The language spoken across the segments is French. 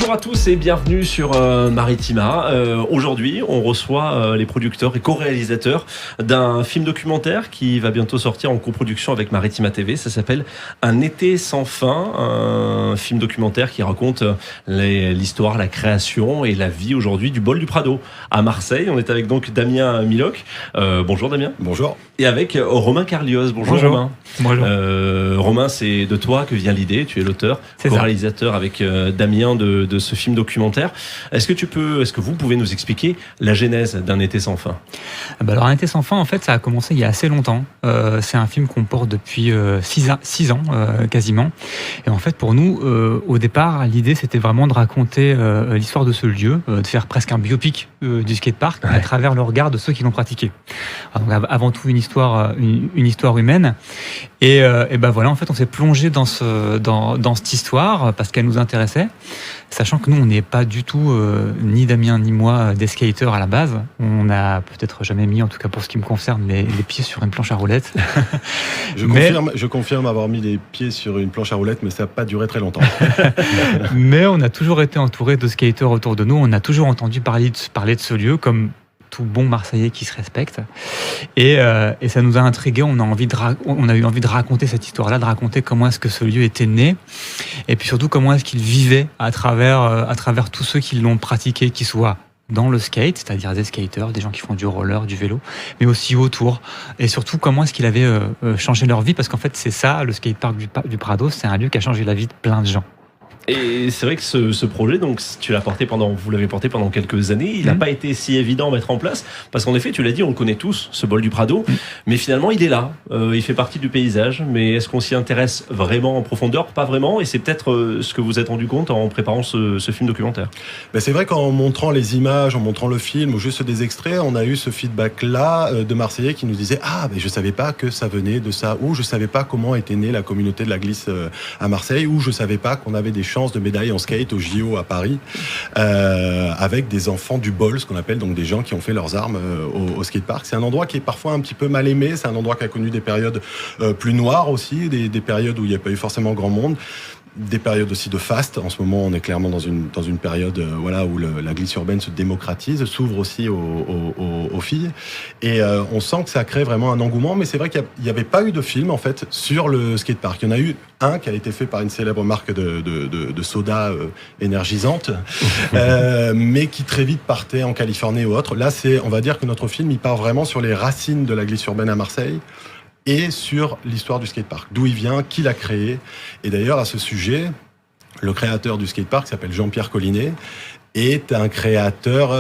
Bonjour à tous et bienvenue sur Maritima. Aujourd'hui, on reçoit les producteurs et co-réalisateurs d'un film documentaire qui va bientôt sortir en coproduction avec Maritima TV. Ça s'appelle Un été sans fin, un film documentaire qui raconte l'histoire, la création et la vie aujourd'hui du Bol du Prado à Marseille. On est avec donc Damien Milok. Bonjour Damien. Bonjour. Et avec Romain Carlioz. Bonjour. Romain. Bonjour. Romain, c'est de toi que vient l'idée. Tu es l'auteur, co-réalisateur avec Damien de ce film documentaire. Est-ce que vous pouvez nous expliquer la genèse d'Un été sans fin ? Alors, Un été sans fin, en fait, ça a commencé il y a assez longtemps. C'est un film qu'on porte depuis 6 ans, quasiment. Et en fait, pour nous, au départ, l'idée, c'était vraiment de raconter l'histoire de ce lieu, de faire presque un biopic du skatepark à travers le regard de ceux qui l'ont pratiqué. Alors, donc, avant tout, une histoire humaine. Et ben voilà, en fait, on s'est plongé dans cette histoire parce qu'elle nous intéressait, sachant que nous, on n'est pas du tout, ni Damien ni moi, des skateurs à la base. On n'a peut-être jamais mis, en tout cas pour ce qui me concerne, les pieds sur une planche à roulettes. Je confirme avoir mis les pieds sur une planche à roulettes, mais ça n'a pas duré très longtemps. Mais on a toujours été entouré de skateurs autour de nous. On a toujours entendu parler de ce lieu comme tout bon Marseillais qui se respecte. Et ça nous a intrigués. On a eu envie de raconter cette histoire-là, de raconter comment est-ce que ce lieu était né, et puis surtout comment est-ce qu'il vivait à travers tous ceux qui l'ont pratiqué, qui soient dans le skate, c'est-à-dire des skateurs, des gens qui font du roller, du vélo, mais aussi autour. Et surtout, comment est-ce qu'il avait changé leur vie, parce qu'en fait, c'est ça, le skatepark du Prado, c'est un lieu qui a changé la vie de plein de gens. Et c'est vrai que ce projet, donc vous l'avez porté pendant quelques années, il n'a pas été si évident à mettre en place, parce qu'en effet, tu l'as dit, on le connaît tous, ce Bol du Prado, mais finalement, il est là, il fait partie du paysage, mais est-ce qu'on s'y intéresse vraiment en profondeur ? Pas vraiment, et c'est peut-être ce que vous êtes rendu compte en préparant ce film documentaire. Ben c'est vrai qu'en montrant les images, en montrant le film, ou juste des extraits, on a eu ce feedback-là de Marseillais qui nous disaient « Ah, mais je savais pas que ça venait de ça », ou « Je savais pas comment était née la communauté de la glisse à Marseille », ou « Je savais pas qu'on avait des de médailles en skate au JO à Paris avec des enfants du bol, ce qu'on appelle donc des gens qui ont fait leurs armes au skatepark. C'est un endroit qui est parfois un petit peu mal aimé, c'est un endroit qui a connu des périodes plus noires aussi, des périodes où il n'y a pas eu forcément grand monde, des périodes aussi de faste. En ce moment, on est clairement dans une période où la glisse urbaine se démocratise, s'ouvre aussi aux filles. Et on sent que ça crée vraiment un engouement. Mais c'est vrai qu'il n'y avait pas eu de film, en fait, sur le skatepark. Il y en a eu un qui a été fait par une célèbre marque de soda énergisante, mais qui très vite partait en Californie ou autre. Là, on va dire que notre film, il part vraiment sur les racines de la glisse urbaine à Marseille, et sur l'histoire du skatepark, d'où il vient, qui l'a créé. Et d'ailleurs, à ce sujet, le créateur du skatepark, qui s'appelle Jean-Pierre Collinet, est un créateur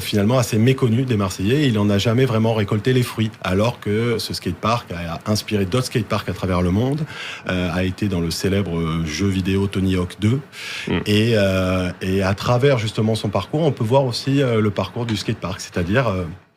finalement assez méconnu des Marseillais. Il n'en a jamais vraiment récolté les fruits, alors que ce skatepark a inspiré d'autres skateparks à travers le monde, a été dans le célèbre jeu vidéo Tony Hawk 2. Et à travers justement son parcours, on peut voir aussi le parcours du skatepark, c'est-à-dire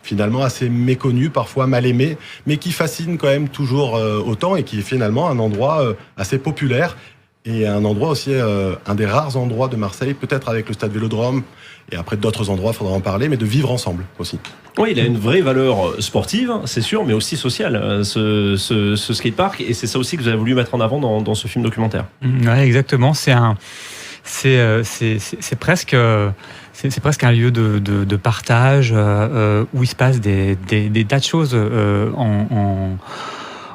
finalement assez méconnu, parfois mal aimé, mais qui fascine quand même toujours autant, et qui est finalement un endroit assez populaire, et un endroit aussi, un des rares endroits de Marseille, peut-être avec le stade Vélodrome, et après d'autres endroits, il faudra en parler, mais de vivre ensemble aussi. Oui, il a une vraie valeur sportive, c'est sûr, mais aussi sociale, ce skatepark, et c'est ça aussi que vous avez voulu mettre en avant dans ce film documentaire. Ouais, exactement, c'est presque un lieu de partage où il se passe des tas de choses.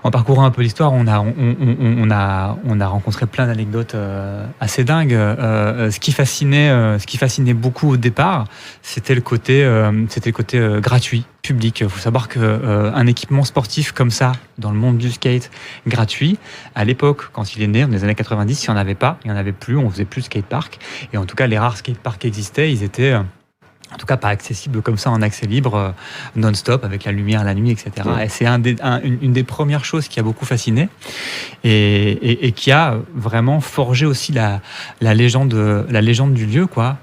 En parcourant un peu l'histoire, on a rencontré plein d'anecdotes assez dingues. Ce qui fascinait beaucoup au départ, c'était le côté gratuit, public. Il faut savoir qu'un équipement sportif comme ça, dans le monde du skate, gratuit, à l'époque, quand il est né, dans les années 90, il n'y en avait pas, il n'y en avait plus, on faisait plus de skatepark. Et en tout cas, les rares skateparks qui existaient, ils étaient en tout cas pas accessible comme ça en accès libre, non-stop, avec la lumière la nuit, etc. Et c'est une des premières choses qui a beaucoup fasciné et qui a vraiment forgé aussi la légende du lieu, quoi.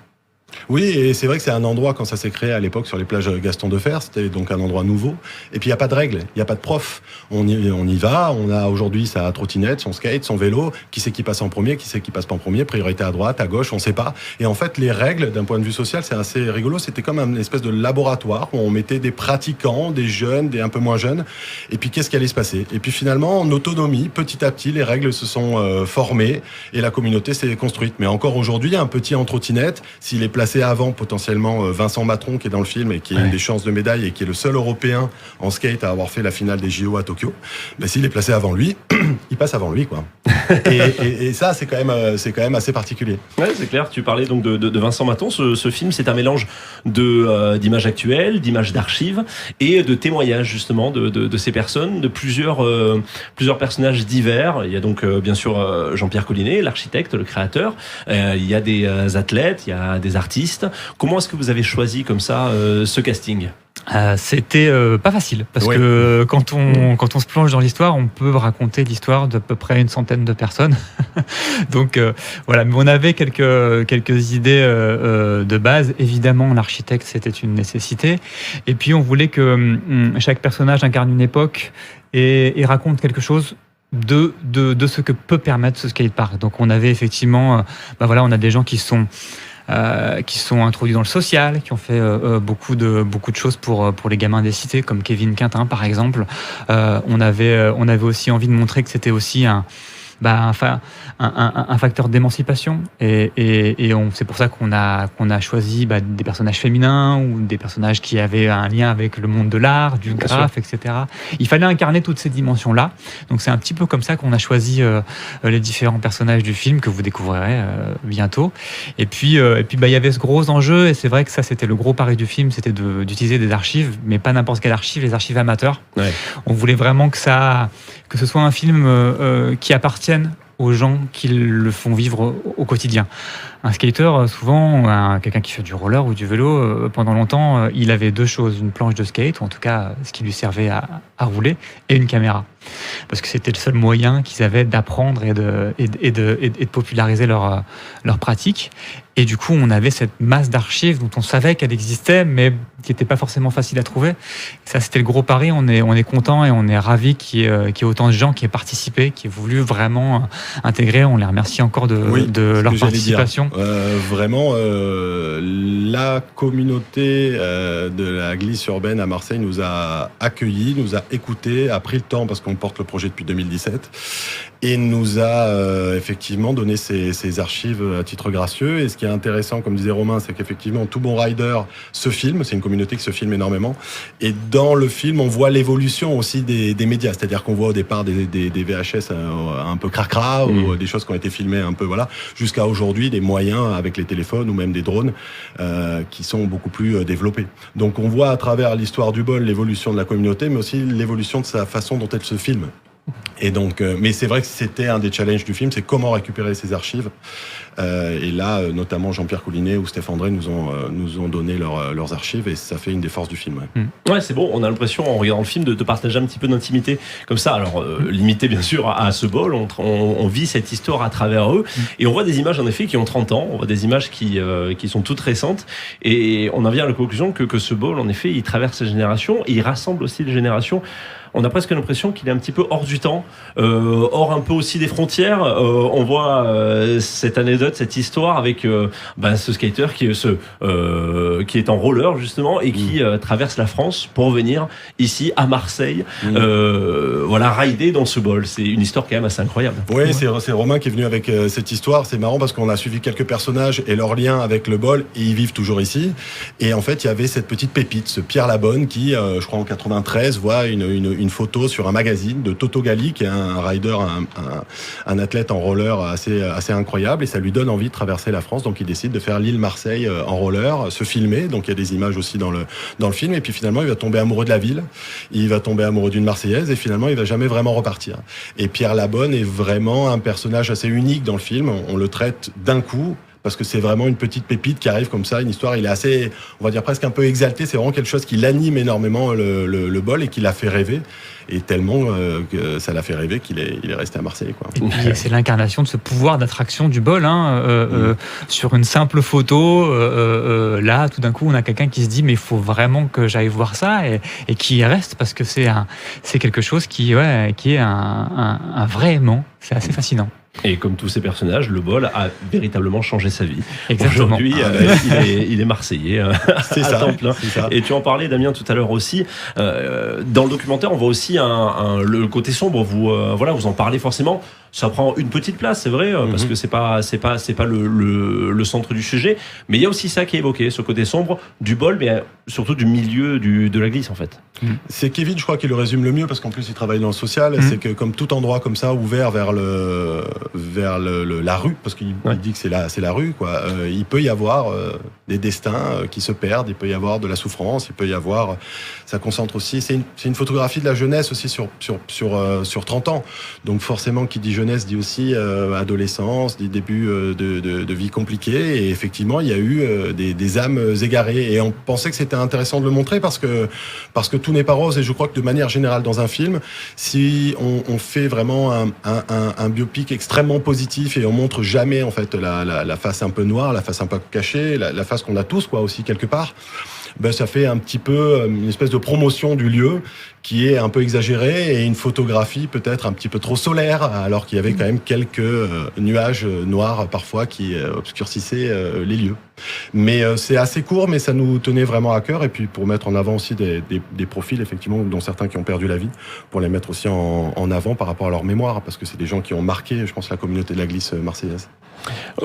Oui, et c'est vrai que c'est un endroit, quand ça s'est créé à l'époque sur les plages Gaston Defferre, c'était donc un endroit nouveau. Et puis il n'y a pas de règles, il n'y a pas de prof. On y va, on a aujourd'hui sa trottinette, son skate, son vélo, qui c'est qui passe en premier, qui c'est qui passe pas en premier, priorité à droite, à gauche, on ne sait pas. Et en fait, les règles, d'un point de vue social, c'est assez rigolo. C'était comme une espèce de laboratoire où on mettait des pratiquants, des jeunes, des un peu moins jeunes. Et puis qu'est-ce qui allait se passer? Et puis finalement, en autonomie, petit à petit, les règles se sont formées et la communauté s'est construite. Mais encore aujourd'hui, un petit en trottinette, s'il est placé avant potentiellement Vincent Matron qui est dans le film et qui a une des chances de médaille et qui est le seul Européen en skate à avoir fait la finale des JO à Tokyo, ben s'il est placé avant lui, il passe avant lui, quoi. et ça, c'est quand même assez particulier. Ouais, c'est clair. Tu parlais donc de Vincent Matton. Ce film, c'est un mélange d'images actuelles, d'images d'archives et de témoignages justement de ces personnes, de plusieurs personnages divers. Il y a donc bien sûr Jean-Pierre Collinet, l'architecte, le créateur. Il y a des athlètes, il y a des artistes. Comment est-ce que vous avez choisi comme ça ce casting ? C'était pas facile parce que quand on se plonge dans l'histoire, on peut raconter l'histoire d'à peu près une centaine de personnes. Donc voilà, mais on avait quelques idées de base. Évidemment, l'architecte, c'était une nécessité. Et puis on voulait que chaque personnage incarne une époque et raconte quelque chose de ce que peut permettre ce skatepark. Donc on avait effectivement, on a des gens qui sont introduits dans le social, qui ont fait beaucoup de choses pour les gamins des cités, comme Kevin Quintin par exemple. On avait aussi envie de montrer que c'était aussi un facteur d'émancipation et c'est pour ça qu'on a choisi des personnages féminins ou des personnages qui avaient un lien avec le monde de l'art, du graphe, etc. Il fallait incarner toutes ces dimensions-là. Donc c'est un petit peu comme ça qu'on a choisi les différents personnages du film que vous découvrirez bientôt. Et puis il y avait ce gros enjeu et c'est vrai que ça c'était le gros pari du film, c'était d'utiliser des archives, mais pas n'importe quelle archive, les archives amateurs. Ouais. On voulait vraiment que ce soit un film qui appartienne aux gens qui le font vivre au quotidien. Un skater, souvent, quelqu'un qui fait du roller ou du vélo, pendant longtemps, il avait deux choses, une planche de skate, ou en tout cas ce qui lui servait à rouler, et une caméra. Parce que c'était le seul moyen qu'ils avaient d'apprendre et de populariser leur pratique. Et du coup, on avait cette masse d'archives dont on savait qu'elle existait, mais qui n'était pas forcément facile à trouver. Ça, c'était le gros pari. On est content et on est ravis qu'il y ait autant de gens qui aient participé, qui aient voulu vraiment intégrer. On les remercie encore de leur participation. Vraiment, la communauté de la glisse urbaine à Marseille nous a accueillis, nous a écoutés, a pris le temps parce qu'on porte le projet depuis 2017 et nous a effectivement donné ses archives à titre gracieux. Et ce qui est intéressant, comme disait Romain, c'est qu'effectivement tout bon rider se filme, c'est une communauté qui se filme énormément, et dans le film on voit l'évolution aussi des médias, c'est-à-dire qu'on voit au départ des VHS un peu cracra ou des choses qui ont été filmées un peu jusqu'à aujourd'hui des moyens avec les téléphones ou même des drones qui sont beaucoup plus développés. Donc on voit à travers l'histoire du bol l'évolution de la communauté, mais aussi l'évolution de sa façon dont elle se filme. Et donc, mais c'est vrai que c'était un des challenges du film, c'est comment récupérer ces archives. Et là, notamment Jean-Pierre Collinet ou Steph André nous ont donné leurs archives, et ça fait une des forces du film. Ouais, c'est bon. On a l'impression en regardant le film de partager un petit peu d'intimité comme ça. Alors limité bien sûr à ce bol, on vit cette histoire à travers eux, et on voit des images en effet qui ont 30 ans. On voit des images qui sont toutes récentes, et on en vient à la conclusion que ce bol, en effet, il traverse les générations et il rassemble aussi les générations. On a presque l'impression qu'il est un petit peu hors du temps, hors un peu aussi des frontières. On voit cette anecdote, cette histoire avec ce skater qui est en roller justement et qui traverse la France pour venir ici à Marseille, rider dans ce bol. C'est une histoire quand même assez incroyable. Oui, c'est Romain qui est venu avec cette histoire. C'est marrant parce qu'on a suivi quelques personnages et leur lien avec le bol, et ils vivent toujours ici. Et en fait, il y avait cette petite pépite, ce Pierre Labonne qui, je crois en 93, voit une photo sur un magazine de Toto Gali, qui est un rider, un athlète en roller assez incroyable, et ça lui donne envie de traverser la France. Donc il décide de faire l'île Marseille en roller, se filmer. Donc il y a des images aussi dans le film, et puis finalement il va tomber amoureux de la ville, il va tomber amoureux d'une Marseillaise, et finalement il va jamais vraiment repartir. Et Pierre Labonne est vraiment un personnage assez unique dans le film. On le traite d'un coup parce que c'est vraiment une petite pépite qui arrive comme ça, une histoire, il est assez, on va dire presque un peu exalté, c'est vraiment quelque chose qui l'anime énormément le bol et qui l'a fait rêver, et tellement que ça l'a fait rêver qu'il est resté à Marseille, quoi. Et puis c'est l'incarnation de ce pouvoir d'attraction du bol, sur une simple photo, là tout d'un coup on a quelqu'un qui se dit mais il faut vraiment que j'aille voir ça, et qui y reste parce que c'est quelque chose qui est un vrai aimant, c'est assez fascinant. Et comme tous ces personnages, le bol a véritablement changé sa vie. Exactement. Aujourd'hui, il est marseillais C'est à ça, temps plein. c'est ça. Et tu en parlais, Damien, tout à l'heure aussi. Dans le documentaire, on voit aussi le côté sombre. Vous en parlez forcément. Ça prend une petite place, c'est vrai, parce que c'est pas le centre du sujet. Mais il y a aussi ça qui est évoqué, ce côté sombre du bol, mais surtout du milieu de la glisse, en fait. C'est Kevin, je crois, qui le résume le mieux, parce qu'en plus il travaille dans le social. C'est que comme tout endroit comme ça, ouvert vers la rue, parce qu'il dit que c'est la rue, quoi. Il peut y avoir des destins qui se perdent, il peut y avoir de la souffrance, il peut y avoir. Ça concentre aussi. C'est une photographie de la jeunesse aussi sur 30 ans. Donc forcément, qui dit jeunesse dit aussi adolescence, dit début de vie compliquée. Et effectivement, il y a eu des âmes égarées. Et on pensait que c'était intéressant de le montrer parce que tout n'est pas rose. Et je crois que de manière générale, dans un film, si on fait vraiment un biopic extrêmement positif et on montre jamais en fait la face un peu noire, la face un peu cachée, la face qu'on a tous, quoi, aussi quelque part. Ben, ça fait un petit peu une espèce de promotion du lieu qui est un peu exagérée, et une photographie peut-être un petit peu trop solaire, alors qu'il y avait quand même quelques nuages noirs parfois qui obscurcissaient les lieux. Mais c'est assez court, mais ça nous tenait vraiment à cœur, et puis pour mettre en avant aussi des profils, effectivement, dont certains qui ont perdu la vie, pour les mettre aussi en avant par rapport à leur mémoire, parce que c'est des gens qui ont marqué, je pense, la communauté de la glisse marseillaise.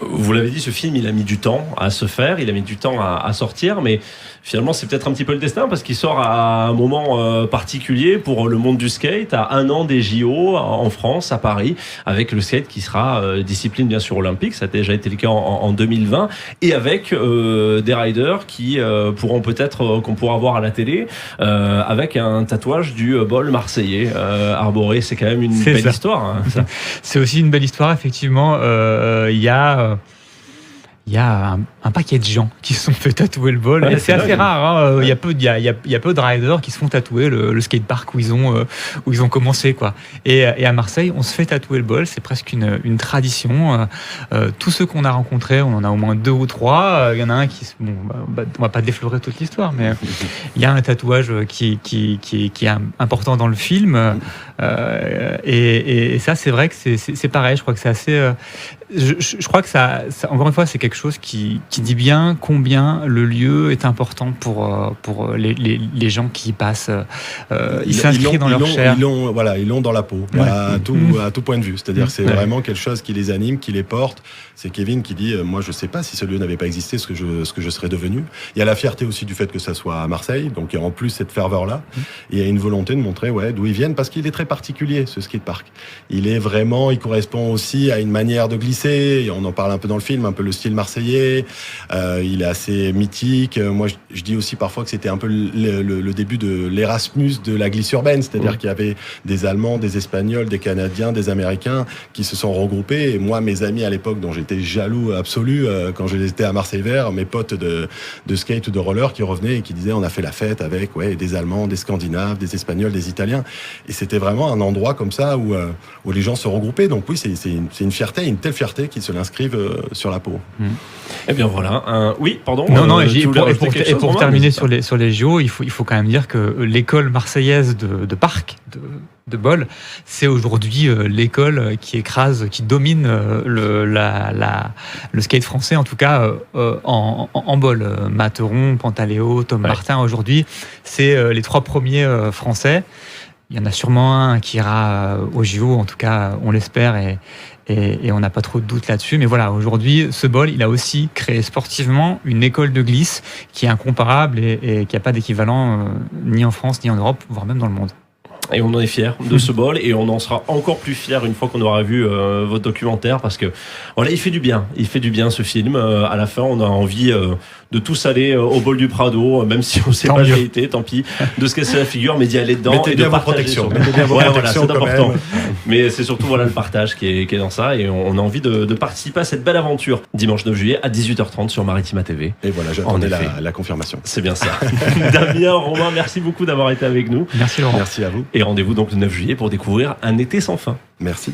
Vous l'avez dit, ce film, il a mis du temps à se faire, il a mis du temps à sortir, mais finalement, c'est peut-être un petit peu le destin, parce qu'il sort à un moment particulier pour le monde du skate, à 1 an des JO en France, à Paris, avec le skate qui sera discipline bien sûr olympique, ça a déjà été le cas en 2020, et avec des riders qui pourront peut-être, qu'on pourra voir à la télé, avec un tatouage du bol marseillais arboré. C'est quand même une belle histoire, hein, ça. C'est aussi une belle histoire, effectivement. Il y a un paquet de gens qui se sont fait tatouer le bol. Ouais, c'est assez rare. Il y a peu de riders qui se font tatouer le skatepark où ils ont commencé, quoi. Et à Marseille, on se fait tatouer le bol. C'est presque une tradition. Tous ceux qu'on a rencontrés, on en a au moins 2 ou 3. Il y en a un on va pas déflorer toute l'histoire, mais il y a un tatouage qui est important dans le film. Et ça, c'est vrai que c'est pareil. Je crois que c'est assez. Je crois que ça, encore une fois, c'est quelque chose qui dit bien combien le lieu est important pour les gens qui y passent. Ils s'inscrivent dans leur chair. Ils l'ont dans la peau, à tout point de vue. C'est-à-dire, c'est vraiment quelque chose qui les anime, qui les porte. C'est Kevin qui dit, moi, je sais pas si ce lieu n'avait pas existé, ce que je serais devenu. Il y a la fierté aussi du fait que ça soit à Marseille, donc il y a en plus cette ferveur-là. Et il y a une volonté de montrer, d'où ils viennent, parce qu'il est très particulier, ce skatepark. Il correspond aussi à une manière de glisser. On en parle un peu dans le film, un peu le style marseillais. Il est assez mythique. Moi, je dis aussi parfois que c'était un peu le début de l'Erasmus de la glisse urbaine, c'est-à-dire qu'il y avait des Allemands, des Espagnols, des Canadiens, des Américains qui se sont regroupés. Et moi, mes amis à l'époque, dont j'étais jaloux absolu quand j'étais à Marseille Vert, mes potes de skate ou de roller qui revenaient et qui disaient on a fait la fête avec des Allemands, des Scandinaves, des Espagnols, des Italiens. Et c'était vraiment un endroit comme ça où les gens se regroupaient. Donc oui, c'est une fierté, une telle fierté qu'ils se l'inscrivent sur la peau. Eh bien voilà. Oui, pardon. Non, et pour terminer sur les JO, il faut quand même dire que l'école marseillaise de parc, de bol, c'est aujourd'hui l'école qui domine le skate français, en tout cas en bol. Materon, Pantaléo, Tom Martin, aujourd'hui, c'est les 3 premiers français. Il y en a sûrement un qui ira au JO, en tout cas, on l'espère, et on n'a pas trop de doute là-dessus. Mais voilà, aujourd'hui, ce bol, il a aussi créé sportivement une école de glisse qui est incomparable et qui n'a pas d'équivalent ni en France, ni en Europe, voire même dans le monde. Et on en est fiers de ce bol, et on en sera encore plus fiers une fois qu'on aura vu votre documentaire, parce que voilà, il fait du bien ce film. À la fin, on a envie de tous aller au bol du Prado, même si on sait Tant pas la mieux. vérité, tant pis, de se casser la figure, mais d'y aller dedans Mettez et bien de vos partager. protections. surtout. Mettez bien vos Ouais, voilà, protections c'est quand important. même. Mais c'est surtout voilà le partage qui est dans ça, et on a envie de participer à cette belle aventure. Dimanche 9 juillet à 18h30 sur Maritima TV. Et voilà, j'attendais En effet. la confirmation. C'est bien ça. Damien, Romain, merci beaucoup d'avoir été avec nous. Merci Laurent. Merci à vous. Et rendez-vous donc le 9 juillet pour découvrir Un été sans fin. Merci.